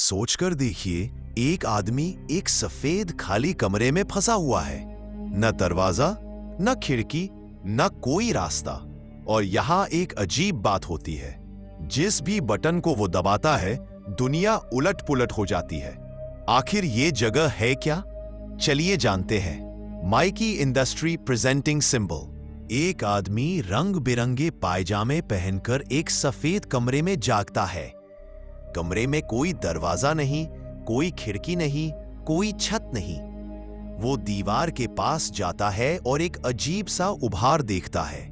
सोचकर देखिए, एक आदमी एक सफेद खाली कमरे में फंसा हुआ है। न दरवाजा, न खिड़की, न कोई रास्ता। और यहाँ एक अजीब बात होती है, जिस भी बटन को वो दबाता है दुनिया उलट पुलट हो जाती है। आखिर ये जगह है क्या? चलिए जानते हैं। Mikey industry presenting symbol. एक आदमी रंग बिरंगे पायजामे पहनकर एक सफेद कमरे में जागता है। कमरे में कोई दरवाजा नहीं, कोई खिड़की नहीं, कोई छत नहीं। वो दीवार के पास जाता है और एक अजीब सा उभार देखता है।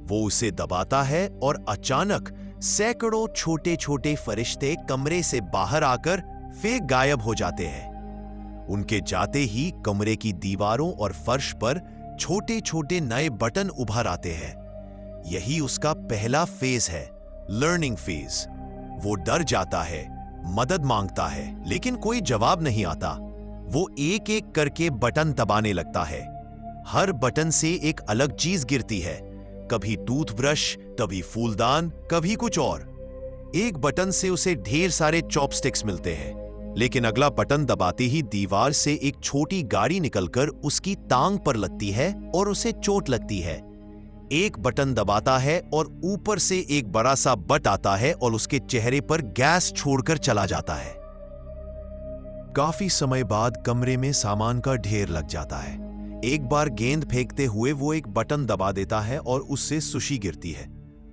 वो उसे दबाता है और अचानक सैकड़ों छोटे छोटे फरिश्ते कमरे से बाहर आकर फिर गायब हो जाते हैं। उनके जाते ही कमरे की दीवारों और फर्श पर छोटे छोटे नए बटन उभर आते हैं। यही उसका पहला फेज है, लर्निंग फेज। वो डर जाता है, मदद मांगता है, लेकिन कोई जवाब नहीं आता। वो एक एक करके बटन दबाने लगता है। हर बटन से एक अलग चीज गिरती है, कभी टूथब्रश, कभी फूलदान, कभी कुछ और। एक बटन से उसे ढेर सारे चॉपस्टिक्स मिलते हैं, लेकिन अगला बटन दबाते ही दीवार से एक छोटी गाड़ी निकलकर उसकी टांग पर लगती है और उसे चोट लगती है। एक बटन दबाता है और ऊपर से एक बड़ा सा बट आता है और उसके चेहरे पर गैस छोड़कर चला जाता है। काफी समय बाद कमरे में सामान का ढेर लग जाता है। एक बार गेंद फेंकते हुए वो एक बटन दबा देता है और उससे सुशी गिरती है।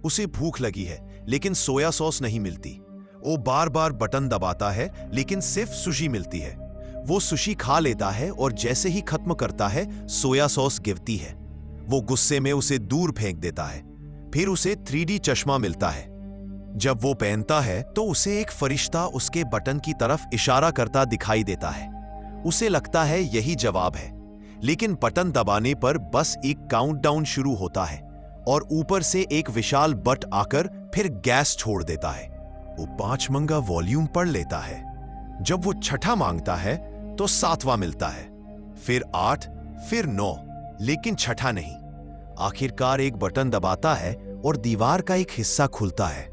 उसे भूख लगी है, लेकिन सोया सॉस नहीं मिलती। वो बार बार बटन दबाता है, लेकिन सिर्फ सुशी मिलती है। वो सुशी खा लेता है और जैसे ही खत्म करता है सोया सॉस गिरती है। वो गुस्से में उसे दूर फेंक देता है। फिर उसे 3D चश्मा मिलता है। जब वो पहनता है तो उसे एक फरिश्ता उसके बटन की तरफ इशारा करता दिखाई देता है। उसे लगता है यही जवाब है, लेकिन बटन दबाने पर बस एक काउंटडाउन शुरू होता है और ऊपर से एक विशाल बट आकर फिर गैस छोड़ देता है। वो 5 मंगा वॉल्यूम पढ़ लेता है। जब वो छठा मांगता है तो 7वां मिलता है, फिर 8, फिर 9, लेकिन छठा नहीं। आखिरकार एक बटन दबाता है और दीवार का एक हिस्सा खुलता है।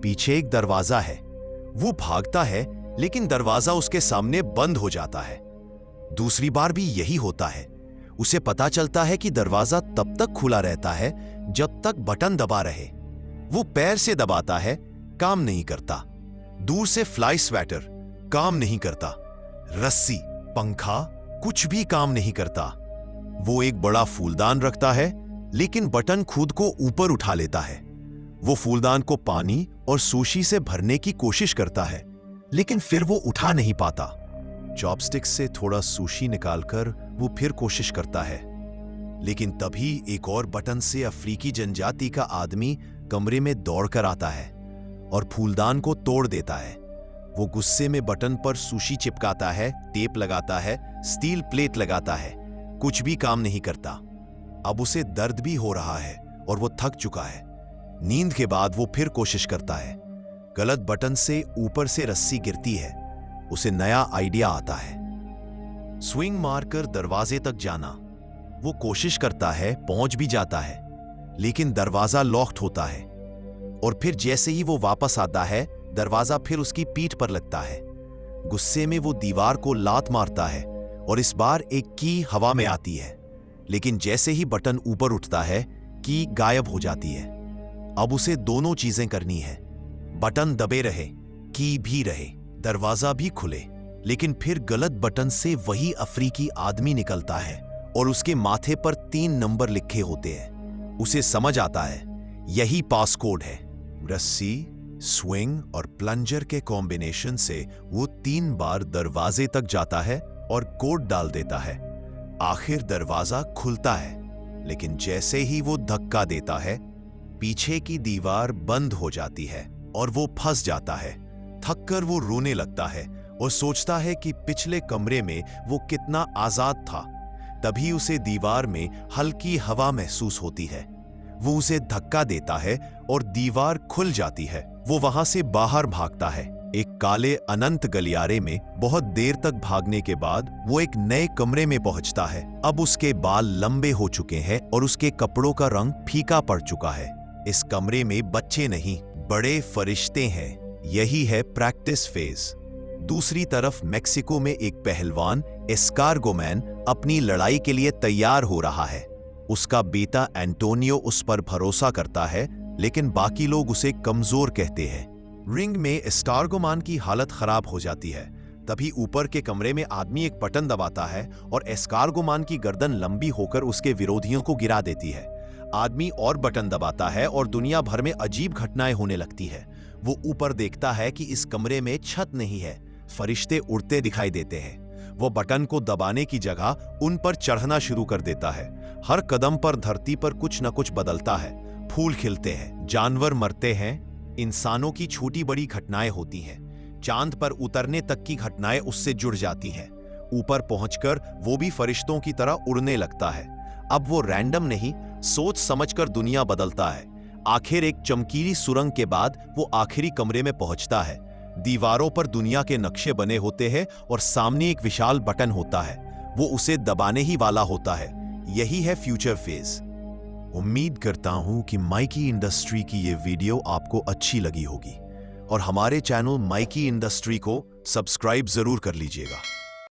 पीछे एक दरवाजा है। वो भागता है, लेकिन दरवाजा उसके सामने बंद हो जाता है। दूसरी बार भी यही होता है। उसे पता चलता है कि दरवाजा तब तक खुला रहता है जब तक बटन दबा रहे। वो पैर से दबाता है, काम नहीं करता। दूर से फ्लाई स्वेटर, काम नहीं करता। रस्सी, पंखा, कुछ भी काम नहीं करता। वो एक बड़ा फूलदान रखता है, लेकिन बटन खुद को ऊपर उठा लेता है। वो फूलदान को पानी और सुशी से भरने की कोशिश करता है, लेकिन फिर वो उठा नहीं पाता। चॉपस्टिक से थोड़ा सुशी निकालकर वो फिर कोशिश करता है, लेकिन तभी एक और बटन से अफ्रीकी जनजाति का आदमी कमरे में दौड़कर आता है और फूलदान को तोड़ देता है। वो गुस्से में बटन पर सुशी चिपकाता है, टेप लगाता है, स्टील प्लेट लगाता है, कुछ भी काम नहीं करता। अब उसे दर्द भी हो रहा है और वो थक चुका है। नींद के बाद वो फिर कोशिश करता है। गलत बटन से ऊपर से रस्सी गिरती है। उसे नया आइडिया आता है, स्विंग मारकर दरवाजे तक जाना। वो कोशिश करता है, पहुंच भी जाता है, लेकिन दरवाजा लॉक्ड होता है। और फिर जैसे ही वो वापस आता है, दरवाजा फिर उसकी पीठ पर लगता है। गुस्से में वो दीवार को लात मारता है और इस बार एक की हवा में आती है, लेकिन जैसे ही बटन ऊपर उठता है, की गायब हो जाती है। अब उसे दोनों चीजें करनी है, बटन दबे रहे, की भी रहे, दरवाजा भी खुले। लेकिन फिर गलत बटन से वही अफ्रीकी आदमी निकलता है और उसके माथे पर 3 नंबर लिखे होते हैं। उसे समझ आता है यही पासकोड है। रस्सी, स्विंग और प्लंजर के कॉम्बिनेशन से वो 3 बार दरवाजे तक जाता है और कोड डाल देता है। आखिर दरवाजा खुलता है, लेकिन जैसे ही वो धक्का देता है, पीछे की दीवार बंद हो जाती है और वो फंस जाता है। थककर वो रोने लगता है और सोचता है कि पिछले कमरे में वो कितना आजाद था। तभी उसे दीवार में हल्की हवा महसूस होती है। वो उसे धक्का देता है और दीवार खुल जाती है। वो वहां से बाहर भागता है। एक काले अनंत गलियारे में बहुत देर तक भागने के बाद वो एक नए कमरे में पहुंचता है। अब उसके बाल लंबे हो चुके हैं और उसके कपड़ों का रंग फीका पड़ चुका है। इस कमरे में बच्चे नहीं, बड़े फरिश्ते हैं। यही है प्रैक्टिस फेज। दूसरी तरफ मेक्सिको में एक पहलवान एस्कार्गोमैन अपनी लड़ाई के लिए तैयार हो रहा है। उसका बेटा एंटोनियो उस पर भरोसा करता है, लेकिन बाकी लोग उसे कमजोर कहते हैं। रिंग में एस्कार्गोमैन की हालत खराब हो जाती है। तभी ऊपर के कमरे में आदमी एक बटन दबाता है और एस्कार्गोमैन की गर्दन लंबी होकर उसके विरोधियों को गिरा देती है। आदमी और बटन दबाता है और दुनिया भर में अजीब घटनाएं होने लगती है। वो ऊपर देखता है कि इस कमरे में छत नहीं है, फरिश्ते उड़ते दिखाई देते हैं। वो बटन को दबाने की जगह उन पर चढ़ना शुरू कर देता है। हर कदम पर धरती पर कुछ न कुछ बदलता है। फूल खिलते हैं, जानवर मरते हैं, इंसानों की छोटी बड़ी घटनाएं होती हैं। चांद पर उतरने तक की घटनाएं उससे जुड़ जाती हैं। ऊपर पहुंचकर वो भी फरिश्तों की तरह उड़ने लगता है। अब वो रैंडम नहीं, सोच समझकर दुनिया बदलता है। आखिर एक चमकीली सुरंग के बाद वो आखिरी कमरे में पहुंचता है। दीवारों पर दुनिया के नक्शे बने होते हैं और सामने एक विशाल बटन होता है। वो उसे दबाने ही वाला होता है। यही है फ्यूचर फेज। उम्मीद करता हूं कि माइकी इंडस्ट्री की ये वीडियो आपको अच्छी लगी होगी और हमारे चैनल माइकी इंडस्ट्री को सब्सक्राइब जरूर कर लीजिएगा।